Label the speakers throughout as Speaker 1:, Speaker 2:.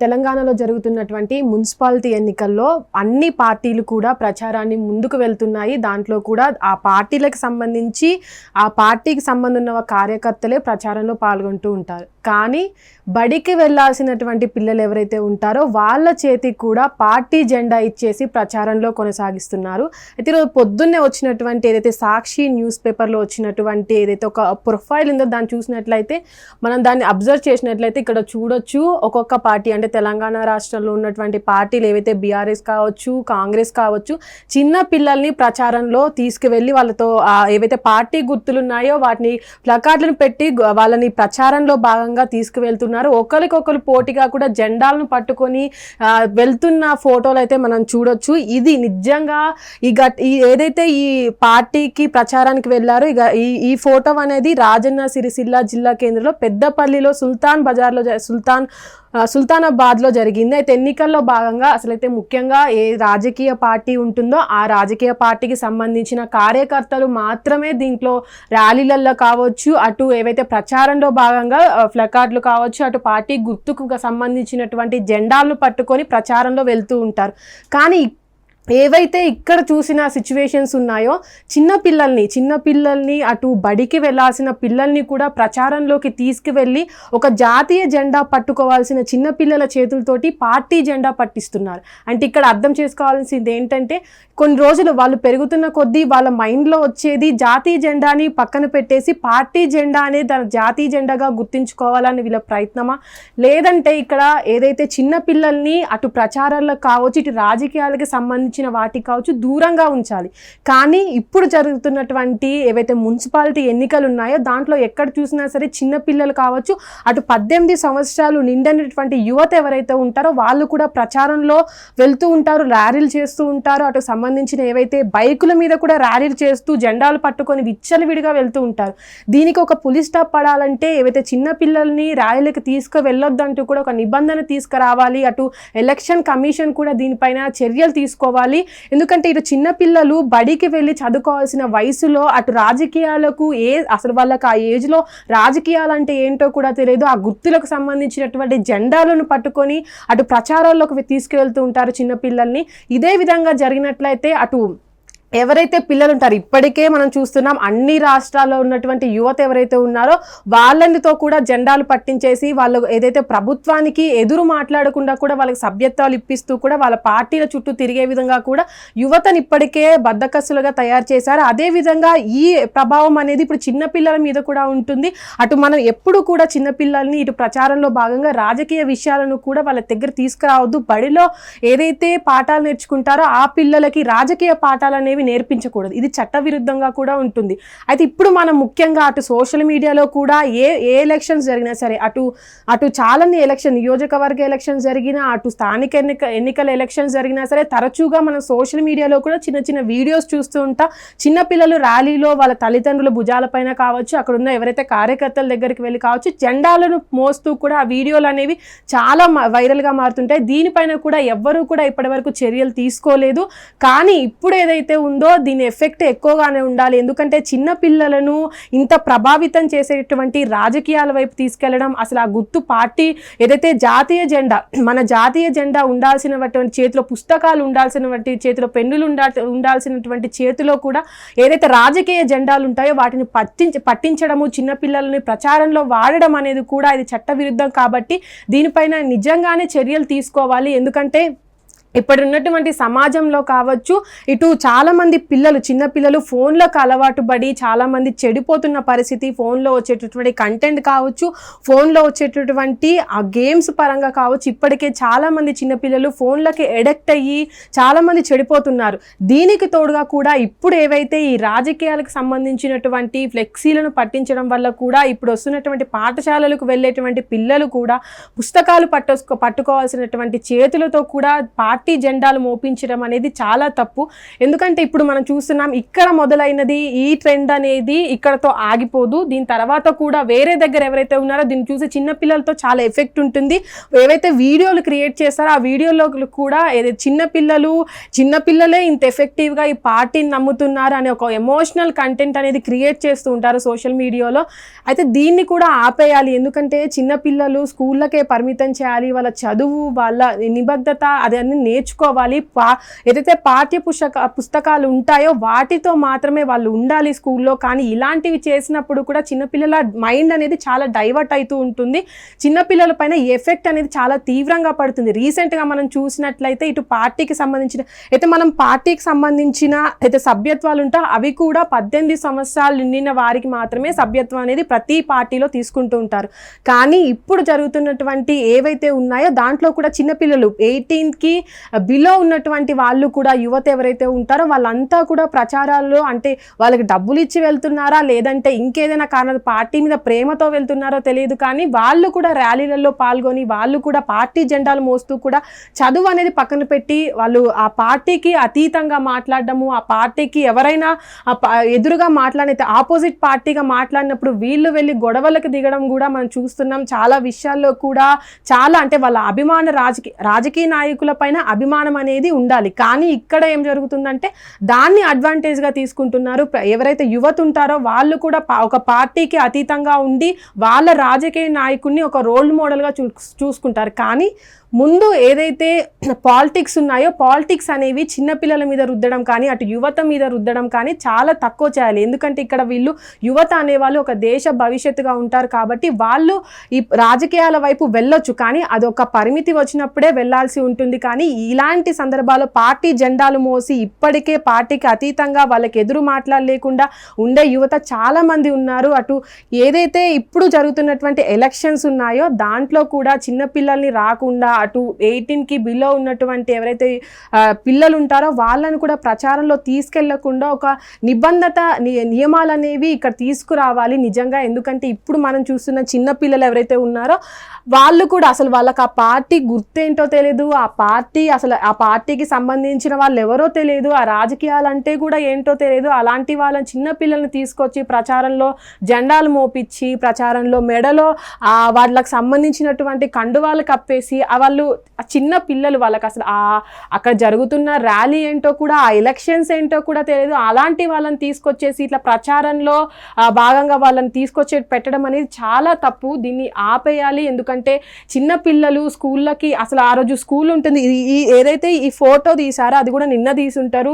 Speaker 1: తెలంగాణలో జరుగుతున్నటువంటి మున్సిపాలిటీ ఎన్నికల్లో అన్ని పార్టీలు కూడా ప్రచారాన్ని ముందుకు వెళ్తున్నాయి. దాంట్లో కూడా ఆ పార్టీలకు సంబంధించి ఆ పార్టీకి సంబంధం ఉన్న కార్యకర్తలే ప్రచారంలో పాల్గొంటూ ఉంటారు. కానీ బడికి వెళ్ళాల్సినటువంటి పిల్లలు ఎవరైతే ఉంటారో వాళ్ళ చేతికి కూడా పార్టీ జెండా ఇచ్చేసి ప్రచారంలో కొనసాగిస్తున్నారు. అయితే ఈరోజు పొద్దున్నే వచ్చినటువంటి ఏదైతే సాక్షి న్యూస్ పేపర్లో వచ్చినటువంటి ఏదైతే ఒక ప్రొఫైల్ ఉందో దాన్ని చూసినట్లయితే మనం దాన్ని అబ్జర్వ్ చేసినట్లయితే ఇక్కడ చూడొచ్చు ఒక్కొక్క పార్టీ అంటే తెలంగాణ రాష్ట్రంలో ఉన్నటువంటి పార్టీలు ఏవైతే బీఆర్ఎస్ కావచ్చు, కాంగ్రెస్ కావచ్చు, చిన్న పిల్లల్ని ప్రచారంలో తీసుకువెళ్ళి వాళ్ళతో ఏవైతే పార్టీ గుర్తులు ఉన్నాయో వాటిని ప్లకార్డులను పెట్టి వాళ్ళని ప్రచారంలో భాగంగా తీసుకువెళ్తున్నారు. ఒకరికొకరు పోటీగా కూడా జెండాలను పట్టుకొని వెళ్తున్న ఫోటోలు అయితే మనం చూడొచ్చు. ఇది నిజంగా ఏదైతే ఈ పార్టీకి ప్రచారానికి వెళ్ళారో ఈ ఫోటో అనేది రాజన్న సిరిసిల్ల జిల్లా కేంద్రంలో పెద్దపల్లిలో సుల్తానాబాద్లో జరిగింది. అయితే ఎన్నికల్లో భాగంగా అసలైతే ముఖ్యంగా ఏ రాజకీయ పార్టీ ఉంటుందో ఆ రాజకీయ పార్టీకి సంబంధించిన కార్యకర్తలు మాత్రమే దీంట్లో ర్యాలీలలో కావచ్చు, అటు ఏవైతే ప్రచారంలో భాగంగా ప్లకార్డులు కావచ్చు, అటు పార్టీ గుర్తుకు సంబంధించినటువంటి జెండాలను పట్టుకొని ప్రచారంలో వెళ్తూ ఉంటారు. కానీ ఏవైతే ఇక్కడ చూసిన సిచ్యువేషన్స్ ఉన్నాయో చిన్నపిల్లల్ని అటు బడికి వెళ్ళాల్సిన పిల్లల్ని కూడా ప్రచారంలోకి తీసుకువెళ్ళి ఒక జాతీయ జెండా పట్టుకోవాల్సిన చిన్నపిల్లల చేతులతోటి పార్టీ జెండా పట్టిస్తున్నారు. అంటే ఇక్కడ అర్థం చేసుకోవాల్సింది ఏంటంటే కొన్ని రోజులు వాళ్ళు పెరుగుతున్న కొద్దీ వాళ్ళ మైండ్లో వచ్చేది జాతీయ జెండాని పక్కన పెట్టేసి పార్టీ జెండా అనేది దాని జాతీయ జెండాగా గుర్తించుకోవాలని వీళ్ళ ప్రయత్నమా, లేదంటే ఇక్కడ ఏదైతే చిన్నపిల్లల్ని అటు ప్రచారాల్లో కావచ్చు, ఇటు రాజకీయాలకి సంబంధించిన వాటికి కావచ్చు దూరంగా ఉంచాలి. కానీ ఇప్పుడు జరుగుతున్నటువంటి ఏవైతే మున్సిపాలిటీ ఎన్నికలు ఉన్నాయో దాంట్లో ఎక్కడ చూసినా సరే చిన్నపిల్లలు కావచ్చు, అటు 18 సంవత్సరాలు నిండినటువంటి యువత ఎవరైతే ఉంటారో వాళ్ళు కూడా ప్రచారంలో వెళ్తూ ఉంటారు, ర్యాలీలు చేస్తూ ఉంటారు. అటు సంబంధించిన ఏవైతే బైకుల మీద కూడా ర్యాలీలు చేస్తూ జెండాలు పట్టుకొని విచ్చలవిడిగా వెళ్తూ ఉంటారు. దీనికి ఒక పులి స్టాప్ పడాలంటే ఏవైతే చిన్నపిల్లల్ని ర్యాలీలకు తీసుకువెళ్ళొద్దంటూ కూడా ఒక నిబంధన తీసుకురావాలి. అటు ఎలక్షన్ కమిషన్ కూడా దీనిపైన చర్యలు తీసుకోవాలి. ఎందుకంటే ఇటు చిన్నపిల్లలు బడికి వెళ్ళి చదువుకోవాల్సిన వయసులో అటు రాజకీయాలకు అసలు వాళ్ళకి ఆ ఏజ్లో రాజకీయాలు అంటే ఏంటో కూడా తెలియదు. ఆ గుర్తులకు సంబంధించినటువంటి జెండాలను పట్టుకొని అటు ప్రచారాల్లోకి తీసుకువెళ్తూ ఉంటారు చిన్నపిల్లల్ని. ఇదే విధంగా జరిగినట్లయితే అటు ఎవరైతే పిల్లలు ఉంటారు, ఇప్పటికే మనం చూస్తున్నాం అన్ని రాష్ట్రాల్లో ఉన్నటువంటి యువత ఎవరైతే ఉన్నారో వాళ్ళనితో కూడా జెండాలు పట్టించేసి వాళ్ళు ఏదైతే ప్రభుత్వానికి ఎదురు మాట్లాడకుండా కూడా వాళ్ళకి సభ్యత్వాలు ఇప్పిస్తూ కూడా వాళ్ళ పార్టీల చుట్టూ తిరిగే విధంగా కూడా యువతని ఇప్పటికే బద్దకస్తులుగా తయారు చేశారు. అదేవిధంగా ఈ ప్రభావం అనేది ఇప్పుడు చిన్నపిల్లల మీద కూడా ఉంటుంది. అటు మనం ఎప్పుడు కూడా చిన్నపిల్లల్ని ఇటు ప్రచారంలో భాగంగా రాజకీయ విషయాలను కూడా వాళ్ళ దగ్గర తీసుకురావద్దు. బడిలో ఏదైతే పాఠాలు నేర్చుకుంటారో ఆ పిల్లలకి రాజకీయ పాఠాలు అనేవి నేర్పించకూడదు. ఇది చట్టవిరుద్ధంగా కూడా ఉంటుంది. అయితే ఇప్పుడు మనం ముఖ్యంగా అటు సోషల్ మీడియాలో కూడా ఏ ఎలక్షన్స్ జరిగినా సరే అటు చాలానే నియోజకవర్గ ఎలక్షన్స్ జరిగినా, అటు స్థానిక ఎన్నికల ఎలక్షన్స్ జరిగినా సరే తరచుగా మనం సోషల్ మీడియాలో కూడా చిన్న చిన్న వీడియోస్ చూస్తూ ఉంటాం. చిన్నపిల్లలు ర్యాలీలో వాళ్ళ తల్లిదండ్రుల భుజాలపైన కావచ్చు, అక్కడ ఉన్న ఎవరైతే కార్యకర్తల దగ్గరికి వెళ్ళి కావచ్చు జెండాలను మోస్తూ కూడా ఆ వీడియోలు అనేవి చాలా వైరల్గా మారుతుంటాయి. దీనిపైన కూడా ఎవ్వరూ కూడా ఇప్పటివరకు చర్యలు తీసుకోలేదు. కానీ ఇప్పుడు ఏదైతే ఉందో దీని ఎఫెక్ట్ ఎక్కువగానే ఉండాలి. ఎందుకంటే చిన్న పిల్లలను ఇంత ప్రభావితం చేసేటువంటి రాజకీయాల వైపు తీసుకెళ్లడం, అసలు ఆ గుర్తు పార్టీ ఏదైతే జాతీయ జెండా మన జాతీయ జెండా ఉండాల్సినటువంటి చేతిలో పుస్తకాలు ఉండాల్సినటువంటి చేతిలో పెన్నులు ఉండాల్సినటువంటి చేతిలో కూడా ఏదైతే రాజకీయ జెండాలు ఉంటాయో వాటిని పట్టించడము, చిన్నపిల్లలని ప్రచారంలో వాడడం అనేది కూడా ఇది చట్టవిరుద్ధం. కాబట్టి దీనిపైన నిజంగానే చర్యలు తీసుకోవాలి. ఎందుకంటే ఇప్పుడు ఉన్నటువంటి సమాజంలో కావచ్చు, ఇటు చాలామంది చిన్నపిల్లలు ఫోన్లకు అలవాటు పడి చాలామంది చెడిపోతున్న పరిస్థితి. ఫోన్లో వచ్చేటటువంటి కంటెంట్ కావచ్చు, ఫోన్లో వచ్చేటటువంటి ఆ గేమ్స్ పరంగా కావచ్చు, ఇప్పటికే చాలామంది చిన్నపిల్లలు ఫోన్లకి ఎడిక్ట్ అయ్యి చాలామంది చెడిపోతున్నారు. దీనికి తోడుగా కూడా ఇప్పుడు ఏవైతే ఈ రాజకీయాలకు సంబంధించినటువంటి ఫ్లెక్సీలను పట్టించడం వల్ల కూడా ఇప్పుడు వస్తున్నటువంటి పాఠశాలలకు వెళ్ళేటువంటి పిల్లలు కూడా పుస్తకాలు పట్టుకోవాల్సినటువంటి చేతులతో కూడా పార్టీ జెండాలు మోపించడం అనేది చాలా తప్పు. ఎందుకంటే ఇప్పుడు మనం చూస్తున్నాం, ఇక్కడ మొదలైనది ఈ ట్రెండ్ అనేది ఇక్కడతో ఆగిపోదు. దీని తర్వాత కూడా వేరే దగ్గర ఎవరైతే ఉన్నారో దీన్ని చూసి చిన్నపిల్లలతో చాలా ఎఫెక్ట్ ఉంటుంది. ఏవైతే వీడియోలు క్రియేట్ చేస్తారో ఆ వీడియోలో కూడా చిన్నపిల్లలే ఇంత ఎఫెక్టివ్గా ఈ పార్టీని నమ్ముతున్నారు అనే ఒక ఎమోషనల్ కంటెంట్ అనేది క్రియేట్ చేస్తూ ఉంటారు సోషల్ మీడియాలో. అయితే దీన్ని కూడా ఆపేయాలి. ఎందుకంటే చిన్నపిల్లలు స్కూళ్ళకే పరిమితం చేయాలి. వాళ్ళ చదువు, వాళ్ళ నిబద్ధత అదన్నీ నేర్చుకోవాలి. ఏదైతే పాఠ్య పుస్తకాలు ఉంటాయో వాటితో మాత్రమే వాళ్ళు ఉండాలి స్కూల్లో. కానీ ఇలాంటివి చేసినప్పుడు కూడా చిన్నపిల్లల మైండ్ అనేది చాలా డైవర్ట్ అవుతూ ఉంటుంది. చిన్నపిల్లల పైన ఎఫెక్ట్ అనేది చాలా తీవ్రంగా పడుతుంది. రీసెంట్గా మనం చూసినట్లయితే ఇటు పార్టీకి సంబంధించిన అయితే సభ్యత్వాలు ఉంటా అవి కూడా 18 సంవత్సరాలు నిండిన వారికి మాత్రమే సభ్యత్వం అనేది ప్రతి పార్టీలో తీసుకుంటూ ఉంటారు. కానీ ఇప్పుడు జరుగుతున్నటువంటి ఏవైతే ఉన్నాయో దాంట్లో కూడా చిన్నపిల్లలు 18కి బిలో ఉన్నటువంటి వాళ్ళు కూడా, యువత ఎవరైతే ఉంటారో వాళ్ళంతా కూడా ప్రచారాల్లో, అంటే వాళ్ళకి డబ్బులు ఇచ్చి వెళ్తున్నారా లేదంటే ఇంకేదైనా కారణం పార్టీ మీద ప్రేమతో వెళ్తున్నారో తెలియదు, కానీ వాళ్ళు కూడా ర్యాలీలలో పాల్గొని వాళ్ళు కూడా పార్టీ జెండాలు మోస్తూ కూడా చదువు అనేది పక్కన పెట్టి వాళ్ళు ఆ పార్టీకి అతీతంగా మాట్లాడడము, ఆ పార్టీకి ఎవరైనా ఎదురుగా మాట్లాడితే ఆపోజిట్ పార్టీగా మాట్లాడినప్పుడు వీళ్ళు వెళ్ళి గొడవలకు దిగడం కూడా మనం చూస్తున్నాం. చాలా విషయాల్లో కూడా చాలా, అంటే వాళ్ళ రాజకీయ నాయకుల పైన అభిమానం అనేది ఉండాలి. కానీ ఇక్కడ ఏం జరుగుతుందంటే దాన్ని అడ్వాంటేజ్గా తీసుకుంటున్నారు. ఎవరైతే యువత ఉంటారో వాళ్ళు కూడా ఒక పార్టీకి అతీతంగా ఉండి వాళ్ళ రాజకీయ నాయకుడిని ఒక రోల్ మోడల్గా చూసుకుంటారు. కానీ ముందు ఏదైతే పాలిటిక్స్ ఉన్నాయో పాలిటిక్స్ అనేవి చిన్నపిల్లల మీద రుద్దడం కానీ అటు యువత మీద రుద్దడం కానీ చాలా తక్కువ చేయాలి. ఎందుకంటే ఇక్కడ వీళ్ళు యువత అనేవాళ్ళు ఒక దేశ భవిష్యత్తుగా ఉంటారు కాబట్టి వాళ్ళు ఈ రాజకీయాల వైపు వెళ్ళొచ్చు, కానీ అదొక పరిమితి వచ్చినప్పుడే వెళ్ళాల్సి ఉంటుంది. కానీ ఇలాంటి సందర్భాల్లో పార్టీ జెండాలు మోసి ఇప్పటికే పార్టీకి అతీతంగా వాళ్ళకి ఎదురు మాట్లాడలేకుండా ఉండే యువత చాలా మంది ఉన్నారు. అటు ఏదైతే ఇప్పుడు జరుగుతున్నటువంటి ఎలక్షన్స్ ఉన్నాయో దాంట్లో కూడా చిన్నపిల్లల్ని రాకుండా అటు 18కి బిలో ఉన్నటువంటి ఎవరైతే పిల్లలు ఉంటారో వాళ్ళని కూడా ప్రచారంలో తీసుకెళ్లకుండా ఒక నియమాలు అనేవి ఇక్కడ తీసుకురావాలి నిజంగా. ఎందుకంటే ఇప్పుడు మనం చూస్తున్న చిన్న పిల్లలు ఎవరైతే ఉన్నారో వాళ్ళు కూడా అసలు వాళ్ళకి ఆ పార్టీ గుర్తేంటో తెలియదు, ఆ పార్టీకి సంబంధించిన వాళ్ళు ఎవరో తెలియదు, ఆ రాజకీయాలంటే కూడా ఏంటో తెలియదు. అలాంటి వాళ్ళని చిన్నపిల్లల్ని తీసుకొచ్చి ప్రచారంలో జెండాలు మోపించి ప్రచారంలో మెడలో వాళ్ళకి సంబంధించినటువంటి కండువాలు కప్పేసి వాళ్ళు చిన్న పిల్లలు, వాళ్ళకి అసలు అక్కడ జరుగుతున్న ర్యాలీ ఏంటో కూడా ఆ ఎలక్షన్స్ ఏంటో కూడా తెలియదు. అలాంటి వాళ్ళని తీసుకొచ్చేసి ఇట్లా ప్రచారంలో భాగంగా వాళ్ళని తీసుకొచ్చి పెట్టడం అనేది చాలా తప్పు. దీన్ని ఆపేయాలి. ఎందుకంటే చిన్న పిల్లలు స్కూళ్ళకి అసలు ఆ రోజు స్కూల్ ఉంటుంది. ఏదైతే ఈ ఫోటో తీసారో అది కూడా నిన్న తీసుంటారు,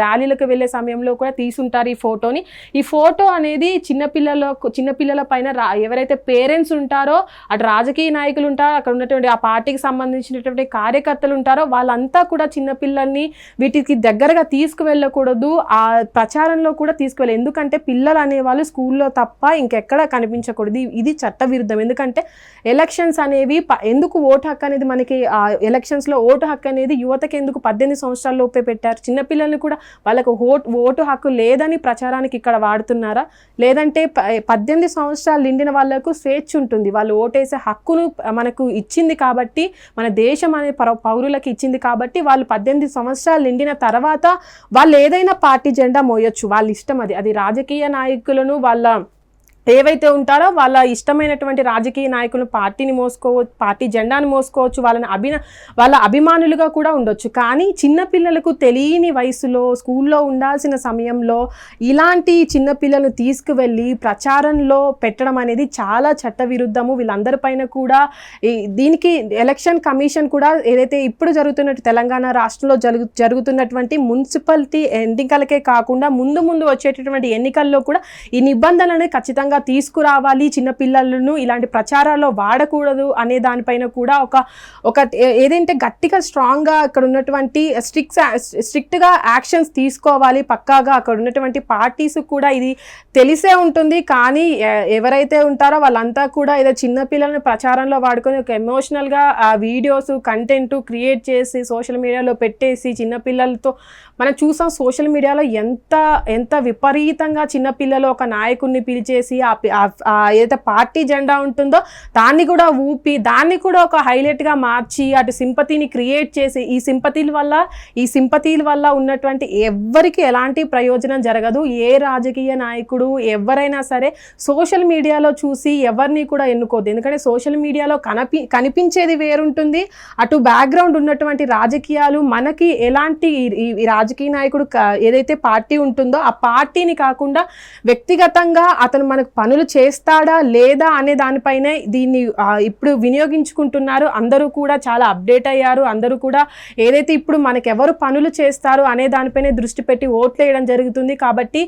Speaker 1: ర్యాలీలకు వెళ్ళే సమయంలో కూడా తీసుంటారు ఈ ఫోటోని. ఈ ఫోటో అనేది చిన్నపిల్లల పైన ఎవరైతే పేరెంట్స్ ఉంటారో అటు రాజకీయ నాయకులు ఉంటారో అక్కడ ఉన్నటువంటి ఆ పార్టీకి సంబంధించినటువంటి కార్యకర్తలు ఉంటారో వాళ్ళంతా కూడా చిన్నపిల్లల్ని వీటికి దగ్గరగా తీసుకువెళ్ళకూడదు, ఆ ప్రచారంలో కూడా తీసుకువెళ్ళి. ఎందుకంటే పిల్లలు అనేవాళ్ళు స్కూల్లో తప్ప ఇంకెక్కడ కనిపించకూడదు. ఇది చట్టవిరుద్ధం. ఎందుకంటే ఎలక్షన్స్ అనేవి ఎందుకు ఓటు హక్కు అనేది మనకి ఎలక్షన్స్లో ఓటు హక్కు అనేది యువతకి ఎందుకు 18 సంవత్సరాల లోపే పెట్టారు? చిన్నపిల్లల్ని కూడా వాళ్ళకు ఓటు హక్కు లేదని ప్రచారానికి ఇక్కడ వాడుతున్నారా? లేదంటే 18 సంవత్సరాలు నిండిన వాళ్ళకు స్వేచ్ఛ ఉంటుంది, వాళ్ళు ఓటేసే హక్కును మనకు ఇచ్చింది కాబట్టి, మన దేశం అనే పౌరులకు ఇచ్చింది కాబట్టి వాళ్ళు 18 సంవత్సరాలు నిండిన తర్వాత వాళ్ళు ఏదైనా పార్టీ జెండా మోయొచ్చు, వాళ్ళ ఇష్టం. అది రాజకీయ నాయకులను వాళ్ళ ఏవైతే ఉంటారో వాళ్ళ ఇష్టమైనటువంటి రాజకీయ నాయకులు పార్టీని మోసుకోవచ్చు, పార్టీ జెండాను మోసుకోవచ్చు, వాళ్ళ అభిమానులుగా కూడా ఉండొచ్చు. కానీ చిన్నపిల్లలకు తెలియని వయసులో స్కూల్లో ఉండాల్సిన సమయంలో ఇలాంటి చిన్నపిల్లలను తీసుకువెళ్ళి ప్రచారంలో పెట్టడం అనేది చాలా చట్టవిరుద్ధము. వీళ్ళందరిపైన కూడా దీనికి ఎలక్షన్ కమిషన్ కూడా ఏదైతే ఇప్పుడు జరుగుతున్నట్టు తెలంగాణ రాష్ట్రంలో జరుగుతున్నటువంటి మున్సిపాలిటీ ఎన్నికలకే కాకుండా ముందు వచ్చేటటువంటి ఎన్నికల్లో కూడా ఈ నిబంధనలను ఖచ్చితంగా తీసుకురావాలి. చిన్నపిల్లలను ఇలాంటి ప్రచారాల్లో వాడకూడదు అనే దానిపైన కూడా ఒక ఏదంటే గట్టిగా స్ట్రాంగ్గా అక్కడ ఉన్నటువంటి స్ట్రిక్ట్గా యాక్షన్స్ తీసుకోవాలి. పక్కాగా అక్కడ ఉన్నటువంటి పార్టీస్ కూడా ఇది తెలిసే ఉంటుంది. కానీ ఎవరైతే ఉంటారో వాళ్ళంతా కూడా ఏదో చిన్నపిల్లలను ప్రచారంలో వాడుకొని ఒక ఎమోషనల్గా వీడియోస్ కంటెంట్ క్రియేట్ చేసి సోషల్ మీడియాలో పెట్టేసి చిన్నపిల్లలతో మనం చూసాం సోషల్ మీడియాలో ఎంత విపరీతంగా చిన్నపిల్లలు ఒక నాయకుడిని పిలిచేసి ఏదైతే పార్టీ జెండా ఉంటుందో దాన్ని కూడా ఊపి దాన్ని కూడా ఒక హైలైట్గా మార్చి అటు సింపతిని క్రియేట్ చేసి ఈ సింపతీల వల్ల ఉన్నటువంటి ఎవ్వరికి ఎలాంటి ప్రయోజనం జరగదు. ఏ రాజకీయ నాయకుడు ఎవరైనా సరే సోషల్ మీడియాలో చూసి ఎవరిని కూడా ఎన్నుకోద్దు. ఎందుకంటే సోషల్ మీడియాలో కనిపించేది వేరుంటుంది, అటు బ్యాక్గ్రౌండ్ ఉన్నటువంటి రాజకీయాలు మనకి ఎలాంటి ఈ రాజకీయ నాయకుడు ఏదైతే పార్టీ ఉంటుందో ఆ పార్టీని కాకుండా వ్యక్తిగతంగా అతను మనకు పనులు చేస్తాడా లేదా అనే దానిపైనే దీన్ని ఇప్పుడు వినియోగించుకుంటున్నారు. అందరూ కూడా చాలా అప్డేట్ అయ్యారు. అందరూ కూడా ఏదైతే ఇప్పుడు మనకెవరు పనులు చేస్తారు అనే దానిపైనే దృష్టి పెట్టి ఓట్లు వేయడం జరుగుతుంది. కాబట్టి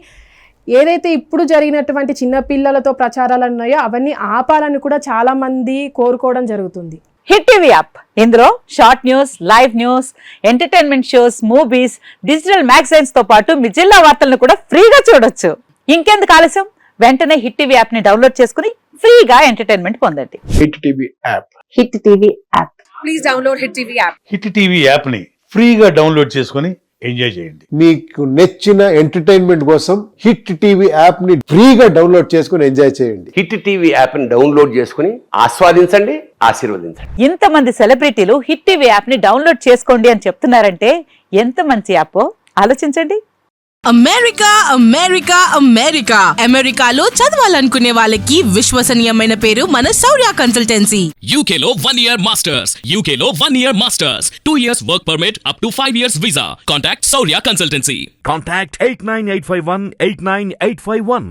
Speaker 1: ఏదైతే ఇప్పుడు జరిగినటువంటి చిన్నపిల్లలతో ప్రచారాలు ఉన్నాయో అవన్నీ ఆపాలని కూడా చాలా మంది కోరుకోవడం జరుగుతుంది.
Speaker 2: హిట్ టీవీ యాప్, ఇందులో short news, live news, entertainment shows, movies, digital magazines తో పాటు మీ జిల్లా వార్తలను కూడా ఫ్రీగా చూడొచ్చు. ఇంకెందుకు ఆలస్యం, వెంటనే హిట్ టీవీ యాప్ ని డౌన్లోడ్ చేసుకుని ఫ్రీగా ఎంటర్టైన్మెంట్ పొందండి.
Speaker 3: Hit TV app.
Speaker 2: Hit TV app.
Speaker 1: Please download hit TV app.
Speaker 4: Hit TV app ని ఫ్రీగా డౌన్లోడ్ చేసుకుని ఎంజాయ్ చేయండి.
Speaker 3: మీకు నచ్చిన ఎంటర్టైన్మెంట్ కోసం హిట్ టీవీ యాప్ ని ఫ్రీగా డౌన్లోడ్ చేసుకుని ఎంజాయ్ చేయండి.
Speaker 5: హిట్ టీవీ యాప్ ని డౌన్లోడ్ చేసుకుని ఆస్వాదించండి, ఆశీర్వదించండి.
Speaker 2: ఇంతమంది సెలబ్రిటీలు హిట్ టీవీ యాప్ ని డౌన్లోడ్ చేసుకోండి అని చెప్తున్నారంటే ఎంత మంచి యాప్ ఆలోచించండి.
Speaker 6: అమెరికా అమెరికాలో చదవాలనుకునే వాళ్ళకి విశ్వసనీయమైన పేరు మన శౌర్య కన్సల్టెన్సీ.
Speaker 7: UK లో 1 year masters, UK లో 1 year masters, 2 years work permit up to 5 years visa. Contact Saurya Consultancy.
Speaker 8: Contact 89851 89851.